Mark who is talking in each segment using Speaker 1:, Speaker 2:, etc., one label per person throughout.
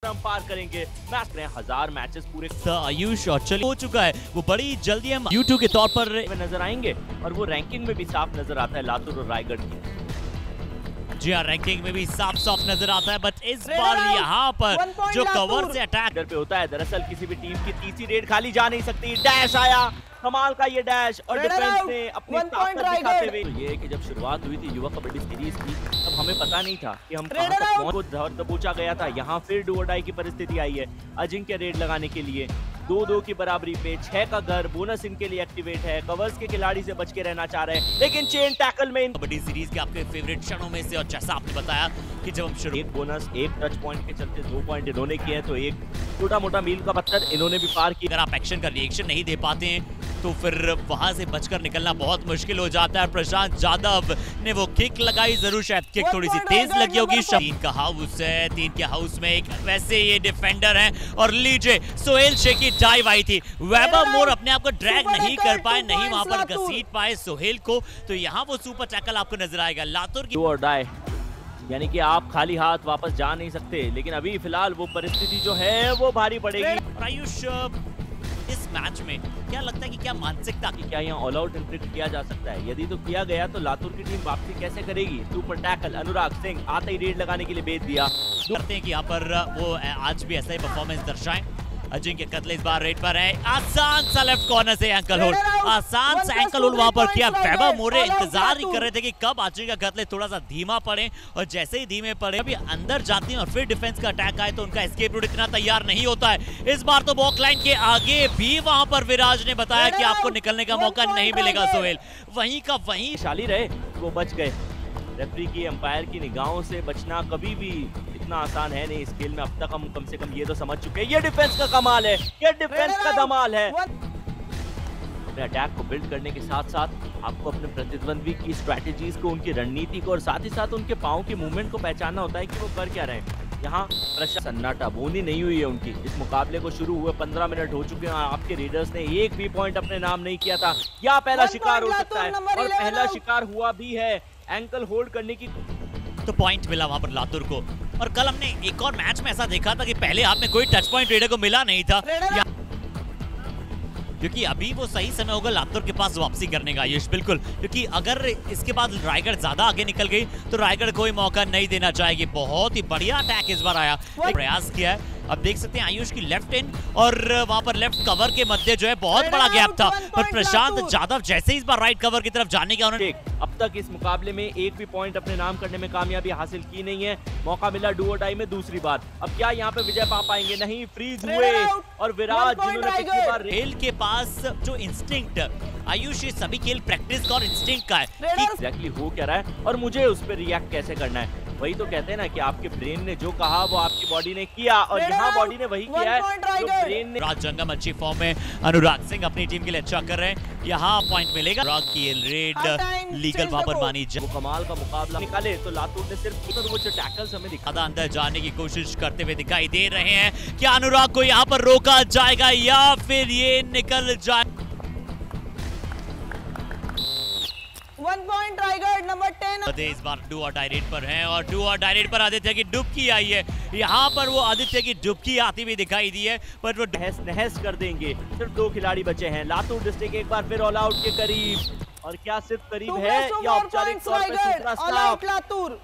Speaker 1: हम पार करेंगे। मैच में 1000 मैचेस पूरे
Speaker 2: आयुष और चल हो चुका है, वो बड़ी जल्दी हम यूट्यूब के तौर पर
Speaker 1: नजर आएंगे और वो रैंकिंग में भी साफ नजर आता है लातूर और रायगढ़ की।
Speaker 2: जी हाँ, रैंकिंग में भी साफ नजर आता है, बट इस बार यहाँ पर जो कवर से अटैक
Speaker 1: पे होता है, दरअसल किसी भी टीम की तीसरी रेड खाली जा नहीं सकती। डैश आया, कमाल का ये डैश, और डिफेंस ने अपनी ताकत दिखाते हुए। तो ये कि जब शुरुआत हुई थी युवा कबड्डी सीरीज की, तब हमें पता नहीं था कि हम कहां तक पहुंच, दबोचा गया था। यहाँ फिर डू और डाई की परिस्थिति आई है अजिंक्य रेड लगाने के लिए। 2-2 की बराबरी पे 6 का घर बोनस इनके लिए एक्टिवेट है। कवर्स के खिलाड़ी से बच के रहना चाह रहे हैं, लेकिन चेन टैकल में
Speaker 2: कबड्डी सीरीज के आपके फेवरेट क्षणों में से, और जैसा आपने बताया कि जब हम शुरू
Speaker 1: एक बोनस, एक टच पॉइंट के चलते 2 पॉइंट इन्होंने किए हैं, तो एक छोटा मोटा मील का पत्थर इन्होंने भी पार किया।
Speaker 2: अगर आप एक्शन का रिएक्शन नहीं दे पाते हैं तो फिर वहां से बचकर निकलना बहुत मुश्किल हो जाता है। प्रशांत यादव ने वो किक लगाई, जरूर शायद किक थोड़ी सी तेज लगी होगी। 3 का हाउस है, 3 के हाउस में एक वैसे ये डिफेंडर है, और लीजिए सोहेल शेख की डाइव आई थी। वेबर मोर अपने आप को ड्रैग नहीं कर पाए, नहीं वहां पर घसीट पाए सोहेल को, तो यहाँ वो सुपर टैकल आपको नजर आएगा लातूर की।
Speaker 1: डू और डाई, यानी कि आप खाली हाथ वापस जा नहीं सकते, लेकिन अभी फिलहाल वो परिस्थिति जो है वो भारी पड़ेगी।
Speaker 2: आयुष, इस मैच में क्या लगता है कि क्या मानसिकता
Speaker 1: की क्या यहाँ ऑल आउट इन्फ्लिक्ट किया जा सकता है? यदि तो किया गया तो लातूर की टीम वापसी कैसे करेगी? सुपर टैकल अनुराग सिंह आते ही रेड लगाने के लिए भेज दिया।
Speaker 2: करते हैं कि यहाँ पर वो आज भी ऐसा ही परफॉर्मेंस दर्शाएं। अजिंक्य कतले इस बार रेड पर है, आसान सा लेफ्ट कॉर्नर से एंकल होल्ड, आसान सा एंकल होल्ड वहां पर किया। वेबर मोरे इंतजार ही कर रहे थे कि कब अजिंक्य कतले थोड़ा सा धीमा पड़े, और जैसे ही धीमे पड़े अभी अंदर जाती हैं और फिर डिफेंस का अटैक आए तो उनका एस्केप रूट इतना तैयार नहीं होता है। इस बार तो बॉक लाइन के आगे भी वहां पर विराज ने बताया कि आपको निकलने का मौका नहीं मिलेगा सोहेल, वहीं का वहीं
Speaker 1: शाली रहे, वो बच गए। रेफरी की, अंपायर की निगाहों से बचना कभी भी इतना आसान है नहीं इस खेल में। अब तक हम कम से कम ये तो समझ चुके हैं, ये डिफेंस का कमाल है, ये डिफेंस का धमाल है। अपने अटैक को बिल्ड करने के साथ साथ आपको अपने प्रतिद्वंदी की स्ट्रैटेजीज को, उनकी रणनीति को, और साथ ही साथ उनके पाँव की मूवमेंट को पहचानना होता है कि वो कर क्या रहे हैं। यहाँ सन्नाटा बोनी नहीं हुई है उनकी। इस मुकाबले को शुरू हुए 15 मिनट हो चुके हैं, आपके रेडर्स ने एक भी पॉइंट अपने नाम नहीं किया था। यहाँ पहला शिकार हो सकता है, और पहला शिकार हुआ भी है। एंकल होल्ड करने की
Speaker 2: तो पॉइंट मिला वहां पर लातूर को, और कल हमने एक और मैच में ऐसा देखा था कि पहले हाथ में कोई टच पॉइंट रेडर को मिला नहीं था, क्योंकि अभी वो सही समय होगा लातूर के पास वापसी करने का। आयुष, बिल्कुल, क्योंकि अगर इसके बाद रायगढ़ ज्यादा आगे निकल गई तो रायगढ़ कोई मौका नहीं देना चाहेगी। बहुत ही बढ़िया अटैक इस बार आया, एक प्रयास किया है। अब देख सकते हैं आयुष की लेफ्ट इन, और वहां पर लेफ्ट कवर के मध्य जो है बहुत बड़ा गैप था, पर प्रशांत यादव जैसे इस बार राइट कवर की तरफ जाने का उन्होंने
Speaker 1: अब तक इस मुकाबले में एक भी पॉइंट अपने नाम करने में कामयाबी हासिल की नहीं है। मौका मिला डू और डाई में दूसरी बार, अब क्या यहाँ पे विजय पा पाएंगे? नहीं, फ्रीज हुए, और विराज जिन्होंने पिछली बार
Speaker 2: खेल के पास जो इंस्टिंक्ट, आयुष ये सभी खेल प्रैक्टिस का और इंस्टिंक्ट का है कि
Speaker 1: एग्जैक्टली हो क्या रहा है और मुझे उस पर रिएक्ट कैसे करना है। वही तो कहते हैं ना कि आपके ब्रेन ने जो कहा वो आपकी बॉडी ने किया, और यहाँ बॉडी ने वही किया है जो ब्रेन ने।
Speaker 2: राज जंगम अच्छी फॉर्म में, अनुराग सिंह अपनी टीम के लिए अच्छा कर रहे हैं, यहाँ पॉइंट मिलेगा। अनुराग की रेड लीगल वहां पर मानी जाए।
Speaker 1: वो कमाल का मुकाबला निकाले तो लातूर ने सिर्फ वो जो टैकल्स हमें दिखा,
Speaker 2: अंदर जाने की कोशिश करते हुए दिखाई दे रहे हैं। क्या अनुराग को यहाँ पर रोका जाएगा या फिर ये निकल जाए?
Speaker 3: 1 पॉइंट रायगढ़, नंबर 10।
Speaker 2: इस बार डू और डाई रेड पर हैं, और डू और डाई रेड पर आदित्य की डुबकी आई है। यहाँ पर वो आदित्य की डुबकी आती हुई दिखाई दी है, पर वो
Speaker 1: नहस कर देंगे। सिर्फ 2 खिलाड़ी बचे हैं। लातूर डिस्ट्रिक्ट एक बार फिर ऑल आउट के करीब, और क्या सिर्फ करीब है या औपचारिक तौर पर
Speaker 3: लातूर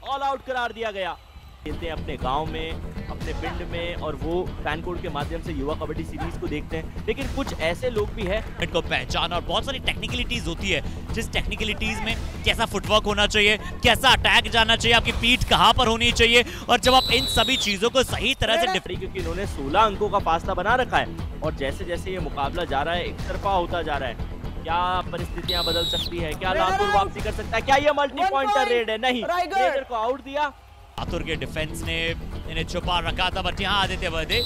Speaker 1: ऑल आउट करार दिया गया। खेलते हैं अपने गांव में, अपने पिंड में, और वो फैन कोड के माध्यम से युवा कबड्डी सीरीज को देखते हैं। लेकिन कुछ ऐसे लोग भी हैं
Speaker 2: इनको पहचान, और बहुत सारी टेक्निकलिटीज होती है, जिस टेक्निकलिटीज में कैसा फुटवर्क होना चाहिए, कैसा अटैक जाना चाहिए, आपकी पीठ कहां पर होनी चाहिए, और जब आप इन सभी चीजों को सही तरह से
Speaker 1: क्योंकि इन्होंने 16 अंकों का फासला बना रखा है, और जैसे जैसे ये मुकाबला जा रहा है एक तरफा होता जा रहा है। क्या परिस्थितियां बदल सकती है? क्या लातूर वापसी कर सकता है? क्या ये मल्टी पॉइंटर रेड है? नहीं, रेडर को आउट दिया।
Speaker 2: लातूर के डिफेंस ने इन्हें छुपा रखा था, बट यहाँ आदित्य वर्दे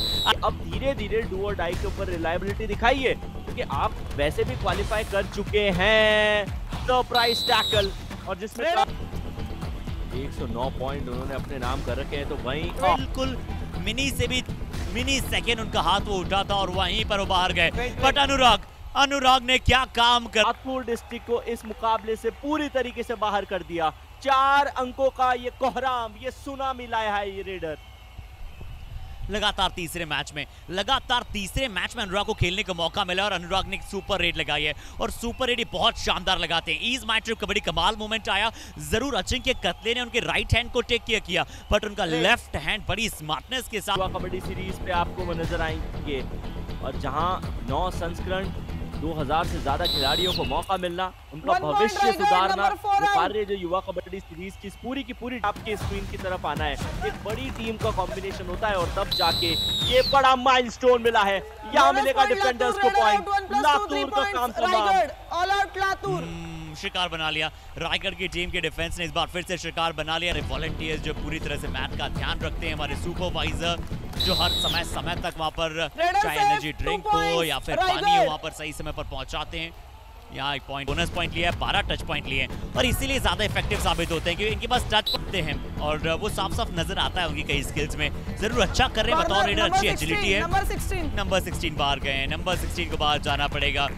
Speaker 1: अब धीरे धीरे डू और डाई के ऊपर रिलायबिलिटी दिखाइए, क्योंकि आप वैसे भी क्वालिफाई कर चुके हैं। सरप्राइज टैकल, और जिसमें 109 पॉइंट उन्होंने अपने नाम कर रखे हैं, तो वहीं
Speaker 2: बिल्कुल मिनी से भी मिनी सेकेंड उनका हाथ वो उठा था, और वहीं पर वो बाहर गए। बट अनुराग ने क्या काम कर,
Speaker 1: लातूर डिस्ट्रिक्ट को इस मुकाबले से पूरी तरीके से बाहर कर दिया। 4 अंकों का ये कोहराम, ये सुनामी लाया है ये रेडर।
Speaker 2: लगातार तीसरे मैच में अनुराग को खेलने का मौका मिला और अनुराग ने सुपर रेड लगाई है और सुपर रेड बहुत शानदार लगाते हैं। ईज माई ट्रिप कबड्डी कमाल मोमेंट आया, जरूर अजिंक्य कतले ने उनके राइट हैंड को टेक किया बट उनका लेफ्ट हैंड बड़ी स्मार्टनेस के साथ
Speaker 1: कबड्डी सीरीज पे आपको वो नजर आएंगे और जहां 9 संस्करण 2000 से ज्यादा खिलाड़ियों को मौका मिलना, उनका भविष्य सुधारना, कार्य जो युवा कबड्डी सीरीज की पूरी आपके स्क्रीन की तरफ आना है। एक बड़ी टीम का कॉम्बिनेशन होता है और तब जाके ये बड़ा माइलस्टोन मिला है। यहाँ मिलेगा डिफेंडर्स को पॉइंट। लातूर का काम तमाम।
Speaker 3: ऑल आउट लातूर
Speaker 2: शिकार बना लिया। रायगढ़ की टीम के डिफेंस ने इस बार फिर से शिकार बना लिया। वॉलंटियर्स जो पूरी तरह से मैच का ध्यान रखते हैं, हमारे सुपरवाइजर जो हर समय तक वहां पर चाहे एनर्जी ड्रिंक हो या फिर पानी हो वहां पर सही समय पर पहुंचाते हैं। यहाँ एक पॉइंट बोनस पॉइंट लिया है, 12 टच पॉइंट लिए हैं और इसीलिए ज्यादा इफेक्टिव साबित होते हैं क्योंकि इनके पास टच पॉइंट हैं और वो साफ नजर आता है उनकी कई स्किल्स में। जरूर अच्छा कर रहे हैं बतौर रेडर, अच्छी एजिलिटी है। नंबर 16 बाहर गए हैं, नंबर 16 को बाहर जाना पड़ेगा।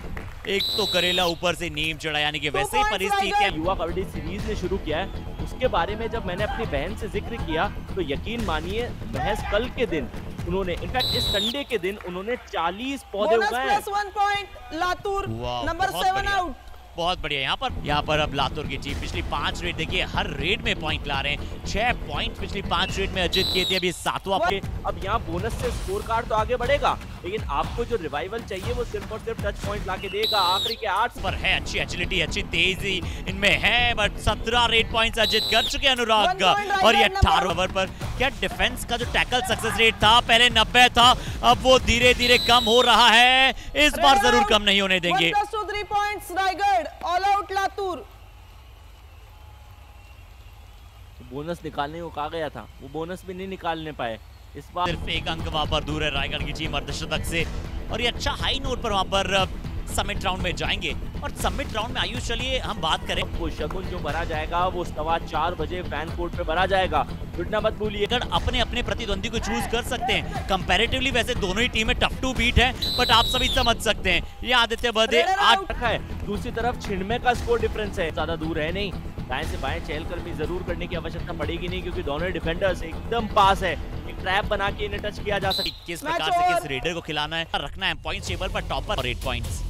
Speaker 2: एक तो करेला ऊपर से नीम चढ़ा, यानी कि वैसे ही परिस्थिति है।
Speaker 1: युवा कबड्डी सीरीज ने शुरू किया है, उसके बारे में जब मैंने अपनी बहन से जिक्र किया तो यकीन मानिए महज कल के दिन उन्होंने, इनफैक्ट इस संडे के दिन उन्होंने 40 पौधे उगाए।
Speaker 3: +1 पॉइंट लातूर, नंबर 7 आउट।
Speaker 2: बहुत बढ़िया। यहाँ पर अब लातूर की टीम पिछली 5 रेड देखिए हर रेड में पॉइंट ला रहे हैं। 6 पॉइंट पिछली 5 रेड में अर्जित किए थे, अभी 7वां।
Speaker 1: अब यहाँ बोनस से स्कोर कार्ड तो आगे बढ़ेगा लेकिन आपको जो रिवाइवल चाहिए वो सिर्फ और सिर्फ टच पॉइंट लाके देगा। आखिरी के 8
Speaker 2: पर है, अच्छी एजिलिटी, अच्छी तेजी इनमें है बट 17 रेड पॉइंट्स अर्जित कर चुके अनुराग और ये 18 ओवर पर क्या डिफेंस का जो टैकल सक्सेस रेट था पहले 90 था, अब वो धीरे धीरे कम हो रहा है। इस बार जरूर कम नहीं होने देंगे।
Speaker 3: 3 points Raigarh, all out Latur.
Speaker 1: Bonus निकालने को कहा गया था, वो बोनस भी नहीं निकालने पाए। इस बार
Speaker 2: सिर्फ एक अंक वहां पर दूर है रायगढ़ की टीम अर्धशतक से और ये अच्छा हाई नोट पर वहां पर समिट राउंड में जाएंगे। और समिट राउंड में आयुष चलिए हम बात करें,
Speaker 1: वो शगुन जो भरा जाएगा वो 4:15 बजे फैन कोर्ट पे भरा जाएगा, जुड़ना मत भूलिए।
Speaker 2: अपने अपने प्रतिद्वंदी को चूज कर सकते हैं। कंपैरेटिवली वैसे दोनों ही टीमें टफ टू बीट है बट आप सभी समझ सकते हैं ये आदित्य बदे 8
Speaker 1: रखा है। दूसरी तरफ 96 का स्कोर डिफरेंस है, ज्यादा दूर है नहीं। दाएं से बाएं चहलकर भी जरूर करने की आवश्यकता पड़ेगी नहीं क्योंकि दोनों डिफेंडर्स एकदम पास है। एक ट्रैप बना के इन्हें टच किया जा सकता है।
Speaker 2: किस प्रकार से किस रेडर को खिलाना है, रखना है पॉइंट्स टेबल पर टॉपर और 8 पॉइंट्स।